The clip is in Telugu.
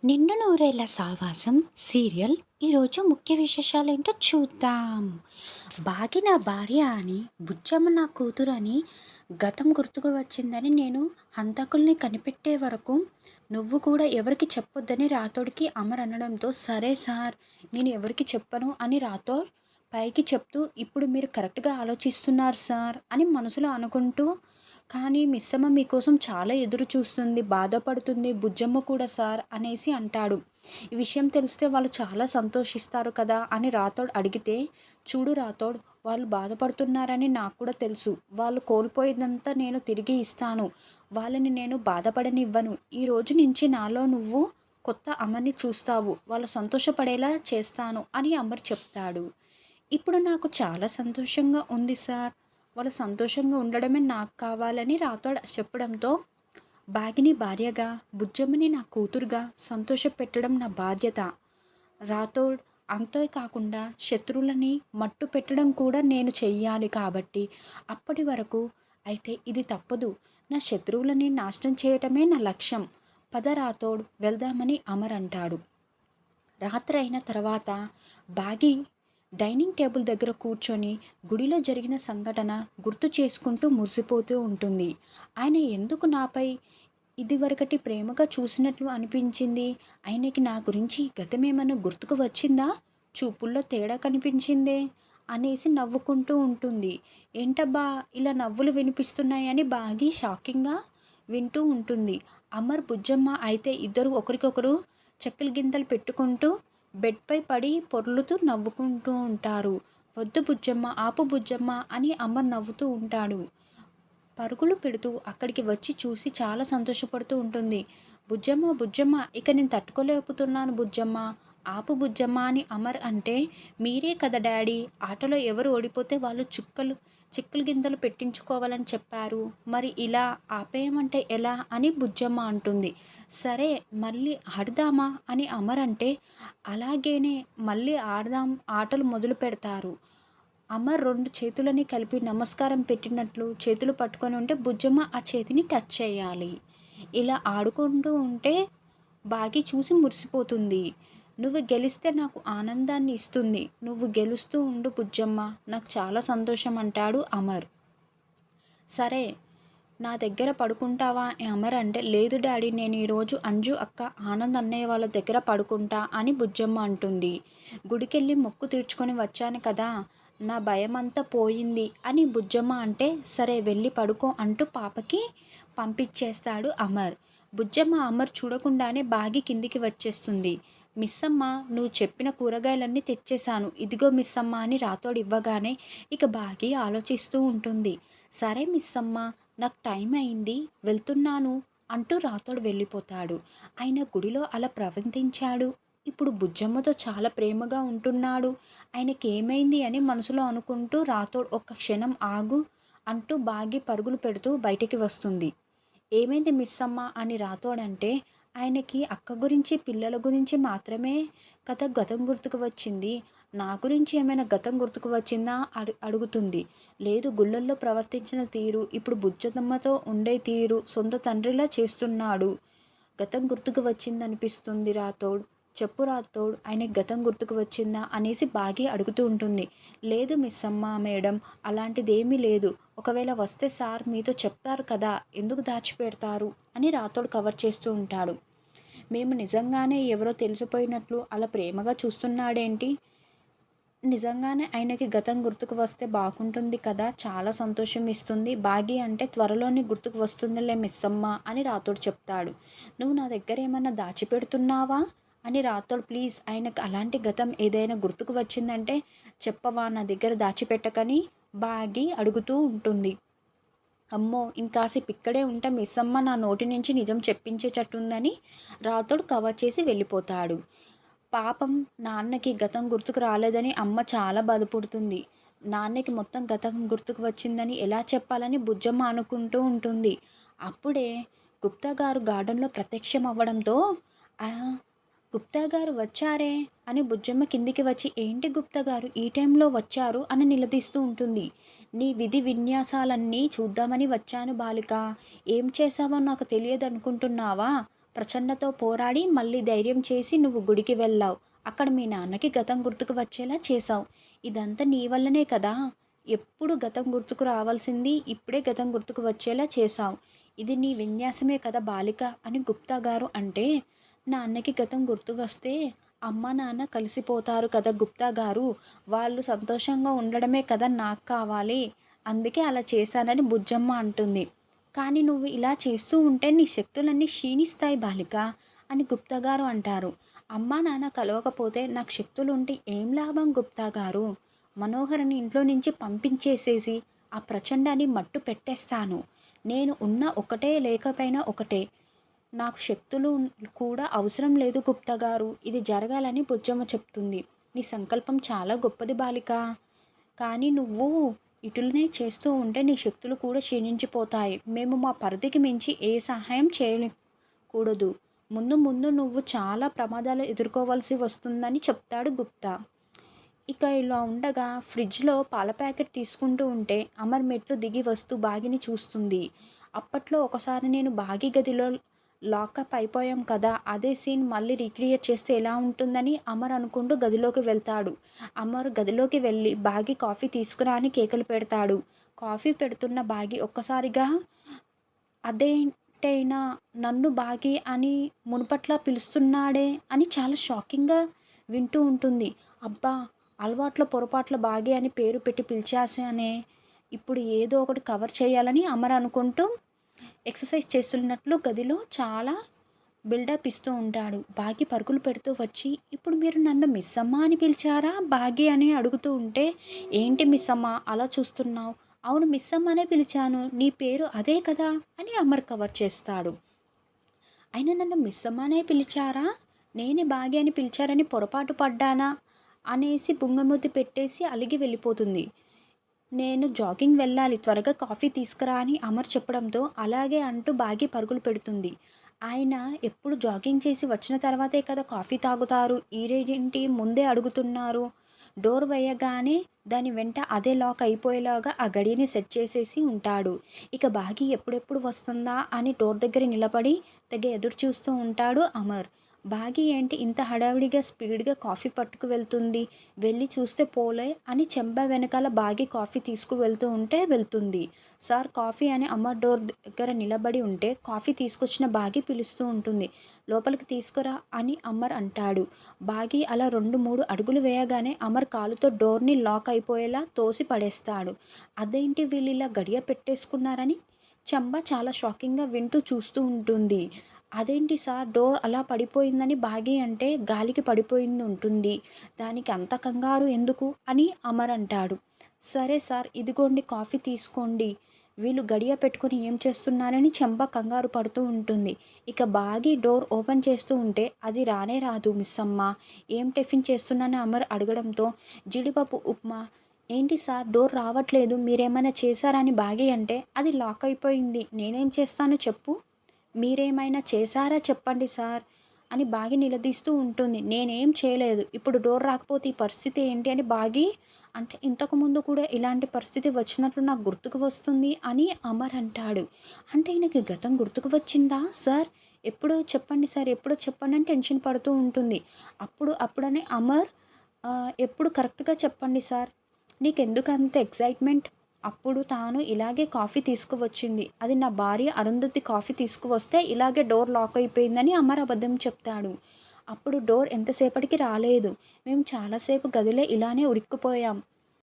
నిండు నూరేళ్ల సావాసం సీరియల్ ఈరోజు ముఖ్య విశేషాలేంటో చూద్దాం. బాగి నా భార్య అని, బుజ్జమ్మ నా కూతురు అని గతం గుర్తుకు వచ్చిందని నేను హంతకుల్ని కనిపెట్టే వరకు నువ్వు కూడా ఎవరికి చెప్పొద్దని రాథోడ్కి అమర్ అనడంతో, సరే సార్ నేను ఎవరికి చెప్పను అని రాథోడ్ పైకి చెప్తూ, ఇప్పుడు మీరు కరెక్ట్గా ఆలోచిస్తున్నారు సార్ అని మనసులో అనుకుంటూ, కానీ మిస్సమ్మ మీకోసం చాలా ఎదురు చూస్తుంది, బాధపడుతుంది, బుజ్జమ్మ కూడా సార్ అనేసి అంటాడు. ఈ విషయం తెలిస్తే వాళ్ళు చాలా సంతోషిస్తారు కదా అని రాథోడ్ అడిగితే, చూడు రాథోడ్, వాళ్ళు బాధపడుతున్నారని నాకు కూడా తెలుసు. వాళ్ళు కోల్పోయిందంతా నేను తిరిగి ఇస్తాను. వాళ్ళని నేను బాధపడనివ్వను. ఈ రోజు నుంచి నాలో నువ్వు కొత్త అమర్ని చూస్తావు. వాళ్ళు సంతోషపడేలా చేస్తాను అని అమర్ చెప్తాడు. ఇప్పుడు నాకు చాలా సంతోషంగా ఉంది సార్. వాళ్ళు సంతోషంగా ఉండడమే నాకు కావాలని రాథోడ్ చెప్పడంతో, బాగిని భార్యగా, బుజ్జమ్మని నా కూతురుగా సంతోషపెట్టడం నా బాధ్యత రాథోడ్. అంతేకాకుండా శత్రువులని మట్టు పెట్టడం కూడా నేను చెయ్యాలి కాబట్టి అప్పటి వరకు అయితే ఇది తప్పదు. నా శత్రువులని నాశనం చేయటమే నా లక్ష్యం. పద రాథోడ్ వెళ్దామని అమర్ అంటాడు. రాత్రి అయిన తర్వాత బాగి డైనింగ్ టేబుల్ దగ్గర కూర్చొని గుడిలో జరిగిన సంఘటన గుర్తు చేసుకుంటూ మురిసిపోతూ ఉంటుంది. ఆయన ఎందుకు నాపై ఇదివరకటి ప్రేమగా చూసినట్లు అనిపించింది? ఆయనకి నా గురించి గతమేమన్నా గుర్తుకు వచ్చిందా? చూపుల్లో తేడా కనిపించిందే అనేసి నవ్వుకుంటూ ఉంటుంది. ఏంటబ్బా ఇలా నవ్వులు వినిపిస్తున్నాయని బాగి షాకింగ్గా వింటూ ఉంటుంది. అమర్, బుజ్జమ్మ అయితే ఇద్దరు ఒకరికొకరు చెక్కల గింతలు పెట్టుకుంటూ బెడ్పై పడి పొర్లుతూ నవ్వుకుంటూ ఉంటారు. వద్దు బుజ్జమ్మ, ఆపు బుజ్జమ్మ అని అమర్ నవ్వుతూ ఉంటాడు. పరుగులు పెడుతూ అక్కడికి వచ్చి చూసి చాలా సంతోషపడుతూ ఉంటుంది. బుజ్జమ్మ బుజ్జమ్మ, ఇక నేను తట్టుకోలేకపోతున్నాను బుజ్జమ్మ, ఆపు బుజ్జమ్మ అని అమర్ అంటే, మీరే కదా డాడీ ఆటలో ఎవరు ఓడిపోతే వాళ్ళు చిక్కులు గిందలు పెట్టించుకోవాలని చెప్పారు. మరి ఇలా ఆపేయమంటే ఎలా అని బుజ్జమ్మ అంటుంది. సరే మళ్ళీ ఆడదామా అని అమర్ అంటే, అలాగేనే మళ్ళీ ఆడదాం ఆటలు మొదలు పెడతారు. అమర్ రెండు చేతులని కలిపి నమస్కారం పెట్టినట్లు చేతులు పట్టుకొని ఉంటే బుజ్జమ్మ ఆ చేతిని టచ్ చేయాలి. ఇలా ఆడుకుంటూ ఉంటే బాగి చూసి మురిసిపోతుంది. నువ్వు గెలిస్తే నాకు ఆనందాన్ని ఇస్తుంది. నువ్వు గెలుస్తూ ఉండు బుజ్జమ్మ, నాకు చాలా సంతోషం అంటాడు అమర్. సరే నా దగ్గర పడుకుంటావా అని అమర్ అంటే, లేదు డాడీ నేను ఈరోజు అంజు అక్క, ఆనంద్ అన్నయ్య వాళ్ళ దగ్గర పడుకుంటా అని బుజ్జమ్మ అంటుంది. గుడికెళ్ళి మొక్కు తీర్చుకొని వచ్చాను కదా, నా భయమంతా పోయింది అని బుజ్జమ్మ అంటే, సరే వెళ్ళి పడుకో అంటూ పాపకి పంపించేస్తాడు అమర్. బుజ్జమ్మ అమర్ చూడకుండానే బాగి కిందికి వచ్చేస్తుంది. మిస్సమ్మ, నువ్వు చెప్పిన కూరగాయలన్నీ తెచ్చేశాను, ఇదిగో మిస్సమ్మ అని రాథోడ్ ఇవ్వగానే ఇక బాగి ఆలోచిస్తూ ఉంటుంది. సరే మిస్సమ్మ, నాకు టైం అయింది వెళ్తున్నాను అంటూ రాథోడ్ వెళ్ళిపోతాడు. ఆయన గుడిలో అలా ప్రవర్తించాడు, ఇప్పుడు బుజ్జమ్మతో చాలా ప్రేమగా ఉంటున్నాడు, ఆయనకి ఏమైంది అని మనసులో అనుకుంటూ రాథోడ్ ఒక్క క్షణం ఆగు అంటూ బాగి పరుగులు పెడుతూ బయటికి వస్తుంది. ఏమైంది మిస్సమ్మ అని రాథోడ్ అంటే, ఆయనకి అక్క గురించి పిల్లల గురించి మాత్రమే కథ గతం గుర్తుకు వచ్చింది, నా గురించి ఏమైనా గతం గుర్తుకు వచ్చిందా అడుగుతుంది. లేదు, గుళ్ళల్లో ప్రవర్తించిన తీరు, ఇప్పుడు బుజ్జమ్మతో ఉండే తీరు సొంత తండ్రిలా చేస్తున్నాడు, గతం గుర్తుకు వచ్చిందనిపిస్తుంది రాథోడ్. చెప్పు రాథోడ్, ఆయనకి గతం గుర్తుకు వచ్చిందా అనేసి బాగి అడుగుతూ ఉంటుంది. లేదు మిస్సమ్మ మేడం, అలాంటిదేమీ లేదు. ఒకవేళ వస్తే సార్ మీతో చెప్తారు కదా, ఎందుకు దాచిపెడతారు అని రాథోడ్ కవర్ చేస్తూ ఉంటాడు. మేము నిజంగానే ఎవరో తెలిసిపోయినట్లు అలా ప్రేమగా చూస్తున్నాడేంటి? నిజంగానే ఆయనకి గతం గుర్తుకు వస్తే బాగుంటుంది కదా, చాలా సంతోషం ఇస్తుంది. బాగి అంటే త్వరలోనే గుర్తుకు వస్తుందిలే మిస్సమ్మ అని రాథోడ్ చెప్తాడు. నువ్వు నా దగ్గర ఏమన్నా దాచిపెడుతున్నావా అని రాథోడ్, ప్లీజ్ ఆయనకు అలాంటి గతం ఏదైనా గుర్తుకు వచ్చిందంటే చెప్పవా, నా దగ్గర దాచిపెట్టకని బాగి అడుగుతూ ఉంటుంది. అమ్మో, ఇంకాసేపు ఇక్కడే ఉంటే మిస్సమ్మ నా నోటి నుంచి నిజం చెప్పించేటట్టుందని రాథోడ్ కవర్ చేసి వెళ్ళిపోతాడు. పాపం నాన్నకి గతం గుర్తుకు రాలేదని అమ్మ చాలా బాధపడుతుంది. నాన్నకి మొత్తం గతం గుర్తుకు వచ్చిందని ఎలా చెప్పాలని బుజ్జమ్మ అనుకుంటూ ఉంటుంది. అప్పుడే గుప్తా గారు గార్డెన్లో ప్రత్యక్షం అవ్వడంతో, "ఆ, గుప్తా గారు వచ్చారే" అని బుజ్జమ్మ కిందికి వచ్చి, ఏంటి గుప్తా గారు ఈ టైంలో వచ్చారు అని నిలదీస్తూ ఉంటుంది. నీ విధి విన్యాసాలన్నీ చూద్దామని వచ్చాను బాలిక, ఏం చేశావో నాకు తెలియదు అనుకుంటున్నావా, ప్రచండతో పోరాడి మళ్ళీ ధైర్యం చేసి నువ్వు గుడికి వెళ్ళావు. అక్కడ మీ నాన్నకి గతం గుర్తుకు వచ్చేలా చేశావు. ఇదంతా నీ వల్లనే కదా! ఎప్పుడు గతం గుర్తుకు రావాల్సింది ఇప్పుడే గతం గుర్తుకు వచ్చేలా చేశావు. ఇది నీ విన్యాసమే కదా బాలిక అని గుప్తా గారు అంటే, నాన్నకి గతం గుర్తు వస్తే అమ్మ నాన్న కలిసిపోతారు కదా గుప్తా గారు. వాళ్ళు సంతోషంగా ఉండడమే కదా నాకు కావాలి. అందుకే అలా చేశానని బుజ్జమ్మ అంటుంది. కానీ నువ్వు ఇలా చేస్తూ ఉంటే నీ శక్తులన్నీ క్షీణిస్తాయి బాలిక అని గుప్తా గారు అంటారు. అమ్మా నాన్న కలవకపోతే నాకు శక్తులుంటే ఏం లాభం గుప్తా గారు? మనోహర్ని ఇంట్లో నుంచి పంపించేసేసి ఆ ప్రచండాన్ని మట్టు పెట్టేస్తాను. నేను ఉన్న ఒకటే లేకపోయినా ఒకటే. నాకు శక్తులు కూడా అవసరం లేదు గుప్తా గారు. ఇది జరగాలని బుజ్జమ్మ చెప్తుంది. నీ సంకల్పం చాలా గొప్పది బాలిక. కానీ నువ్వు ఇటులనే చేస్తూ ఉంటే నీ శక్తులు కూడా క్షీణించిపోతాయి. మేము మా పరిధికి మించి ఏ సహాయం చేయకూడదు. ముందు ముందు నువ్వు చాలా ప్రమాదాలు ఎదుర్కోవాల్సి వస్తుందని చెప్తాడు గుప్తా. ఇక ఇలా ఉండగా ఫ్రిడ్జ్లో పాల ప్యాకెట్ తీసుకుంటూ ఉంటే అమర్ మెట్లు దిగి వస్తూ బాగిని చూస్తుంది. అప్పట్లో ఒకసారి నేను బాగి గదిలో లాకప్ అయిపోయాం కదా, అదే సీన్ మళ్ళీ రీక్రియేట్ చేస్తే ఎలా ఉంటుందని అమర్ అనుకుంటూ గదిలోకి వెళ్తాడు. అమర్ గదిలోకి వెళ్ళి బాగి కాఫీ తీసుకురా అని కేకలు పెడతాడు. కాఫీ పెడుతున్న బాగి ఒక్కసారిగా అదేంటైనా నన్ను బాగి అని మునుపట్లా పిలుస్తున్నాడే అని చాలా షాకింగ్గా వింటూ ఉంటుంది. అబ్బా, అలవాట్ల పొరపాట్ల బాగి అని పేరు పెట్టి పిలిచాసనే, ఇప్పుడు ఏదో ఒకటి కవర్ చేయాలని అమర్ అనుకుంటూ ఎక్సర్సైజ్ చేస్తున్నట్లు గదిలో చాలా బిల్డప్ ఇస్తూ ఉంటాడు. బాగి పరుగులు పెడుతూ వచ్చి, ఇప్పుడు మీరు నన్ను మిస్ అమ్మ అని పిలిచారా బాగి అని అడుగుతూ ఉంటే, ఏంటి మిస్ అమ్మ అలా చూస్తున్నావు? అవును, మిస్ అమ్మనే పిలిచాను, నీ పేరు అదే కదా అని అమర్ కవర్ చేస్తాడు. అయినా నన్ను మిస్ అమ్మనే పిలిచారా, నేనే బాగి అని పిలిచారని పొరపాటు పడ్డానా అనేసి బుంగమూతి పెట్టేసి అలిగి వెళ్ళిపోతుంది. నేను జాగింగ్ వెళ్ళాలి, త్వరగా కాఫీ తీసుకురా అని అమర్ చెప్పడంతో అలాగే అంటూ బాగి పరుగులు పెడుతుంది. ఆయన ఎప్పుడు జాగింగ్ చేసి వచ్చిన తర్వాతే కదా కాఫీ తాగుతారు, ఈ రోజేంటి ముందే అడుగుతున్నారు? డోర్ వేయగానే దాని వెంట అదే లాక్ అయిపోయేలాగా ఆ గడియని సెట్ చేసేసి ఉంటాడు. ఇక బాగి ఎప్పుడెప్పుడు వస్తుందా అని డోర్ దగ్గర నిలబడి తెగ ఎదురు చూస్తూ ఉంటాడు అమర్. బాగి ఏంటి ఇంత హడావిడిగా స్పీడ్గా కాఫీ పట్టుకు వెళ్తుంది, వెళ్ళి చూస్తే పోలే అని చెంబ వెనకాల బాగి కాఫీ తీసుకువెళ్తూ ఉంటే వెళ్తుంది. సార్ కాఫీ అని అమర్ డోర్ దగ్గర నిలబడి ఉంటే కాఫీ తీసుకొచ్చిన బాగి పిలుస్తూ ఉంటుంది. లోపలికి తీసుకురా అని అమర్ అంటాడు. బాగి అలా 2-3 అడుగులు వేయగానే అమర్ కాలుతో డోర్ని లాక్ అయిపోయేలా తోసి పడేస్తాడు. అదేంటి వీళ్ళు ఇలా గడియ పెట్టేసుకున్నారని చంబ చాలా షాకింగ్గా వింటూ చూస్తూ ఉంటుంది. అదేంటి సార్ డోర్ అలా పడిపోయిందని బాగి అంటే గాలికి పడిపోయింది ఉంటుంది, దానికి అంత కంగారు ఎందుకు అని అమర్ అంటాడు. సరే సార్ ఇదిగోండి కాఫీ తీసుకోండి, వీళ్ళు గడియ పెట్టుకుని ఏం చేస్తున్నారని చెంబ కంగారు పడుతూ ఉంటుంది. ఇక బాగి డోర్ ఓపెన్ చేస్తూ ఉంటే అది రానే రాదు మిస్ అమ్మ, ఏం టిఫిన్ చేస్తున్నానని అమర్ అడగడంతో జీడిపప్పు ఉప్మా. ఏంటి సార్ డోర్ రావట్లేదు, మీరేమైనా చేశారని బాగి అంటే అది లాక్ అయిపోయింది, నేనేం చేస్తాను చెప్పు, మీరేమైనా చేశారా చెప్పండి సార్ అని బాగి నిలదీస్తూ ఉంటుంది. నేనేం చేయలేదు, ఇప్పుడు డోర్ రాకపోతే ఈ పరిస్థితి ఏంటి అని బాగి అంటే ఇంతకుముందు కూడా ఇలాంటి పరిస్థితి వచ్చినట్లు నాకు గుర్తుకు వస్తుంది అని అమర్ అంటాడు. అంటే ఈయనకి గతం గుర్తుకు వచ్చిందా సార్, ఎప్పుడో చెప్పండి సార్, ఎప్పుడో చెప్పండి అని టెన్షన్ పడుతూ ఉంటుంది. అప్పుడని అమర్ ఎప్పుడు కరెక్ట్గా చెప్పండి సార్, నీకెందుకు అంత ఎక్సైట్మెంట్? అప్పుడు తాను ఇలాగే కాఫీ తీసుకువచ్చింది, అది నా భార్య అరుంధతి కాఫీ తీసుకువస్తే ఇలాగే డోర్ లాక్ అయిపోయిందని అమర్ అబద్ధం చెప్తాడు. అప్పుడు డోర్ ఎంతసేపటికి రాలేదు, మేము చాలాసేపు గదిలో ఇలానే ఉరిక్కుపోయాం,